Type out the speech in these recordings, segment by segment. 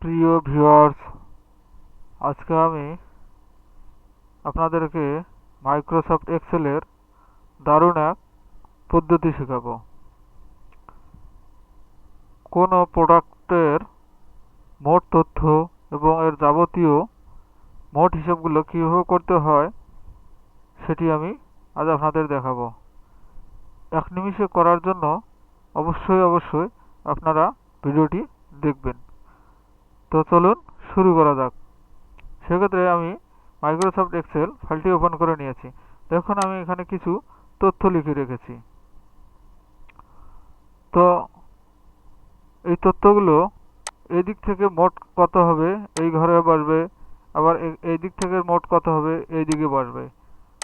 প্রিয় ভিউয়ার্স, আজকে আমি আপনাদেরকে মাইক্রোসফট এক্সেলের দারুণ এক পদ্ধতি শেখাবো। কোনো প্রোডাক্টের মোট তথ্য এবং এর যাবতীয় মোট হিসাবগুলো কীভাবে করতে হয় সেটি আমি আজ আপনাদের দেখাবো। এক নিমিষে করার জন্য অবশ্যই আপনারা ভিডিওটি দেখবেন। তো চলুন শুরু করা যাক। সেক্ষেত্রে আমি মাইক্রোসফট এক্সেল ফাইলটি ওপেন করে নিয়েছি। দেখুন আমি এখানে কিছু তথ্য লিখে রেখেছি। তো এই তথ্যগুলো এই দিক থেকে মোট কত হবে এই ঘরে বসবে, আবার এই দিক থেকে মোট কত হবে এই দিকে বসবে,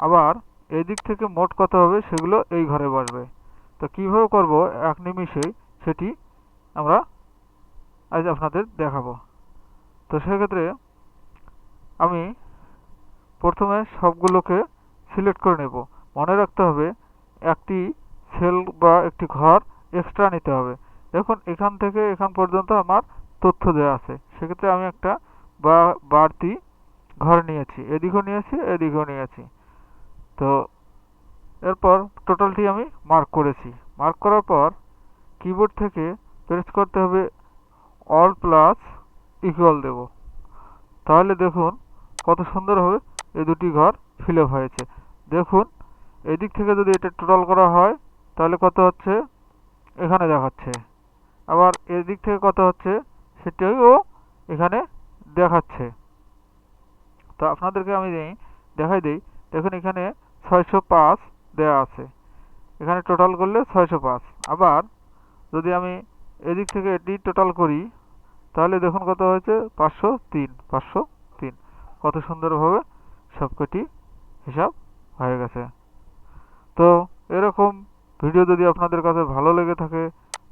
আবার এই দিক থেকে মোট কত হবে সেগুলো এই ঘরে বসবে। তো কীভাবে করব এক নিমিষেই সেটি আমরা আজ আপনাদের দেখাবো। তো সেক্ষেত্রে আমি প্রথমে সবগুলোকে সিলেক্ট করে নেব। মনে রাখতে হবে একটি সেল বা একটি ঘর এক্সট্রা নিতে হবে। দেখুন এখান থেকে এখান পর্যন্ত আমার তথ্য দেওয়া আছে, সেক্ষেত্রে আমি একটা বাড়তি ঘর নিয়েছি, এদিকেও নিয়েছি এদিকেও নিয়েছি। তো এরপর টোটালটি আমি মার্ক করেছি। মার্ক করার পর কিবোর্ড থেকে প্রেস করতে হবে অল প্লাস ইকুয়াল দেব। তাহলে দেখুন কত সুন্দরভাবে এই দুটি ঘর ফিল আপ হয়েছে। দেখুন এদিক থেকে যদি এটা টোটাল করা হয় তাহলে কত হচ্ছে এখানে দেখাচ্ছে, আবার এদিক থেকে কত হচ্ছে সেটাও এখানে দেখাচ্ছে। তো আপনাদেরকে আমি দেখাই দিই। দেখুন এখানে 605 দেওয়া আছে, এখানে টোটাল করলে 605। আবার যদি আমি এদিক থেকে এটি টোটাল করি তাহলে দেখুন কত হয়েছে 503। কত সুন্দরভাবে সবকটি হিসাব হয়ে গেছে। তো এরকম ভিডিও যদি আপনাদের কাছে ভালো লেগে থাকে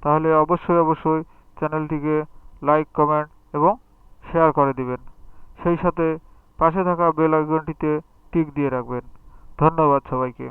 তাহলে অবশ্যই চ্যানেলটিকে লাইক, কমেন্ট এবং শেয়ার করে দিবেন। সেই সাথে পাশে থাকা বেল আইকনটিতে টিক দিয়ে রাখবেন। ধন্যবাদ সবাইকে।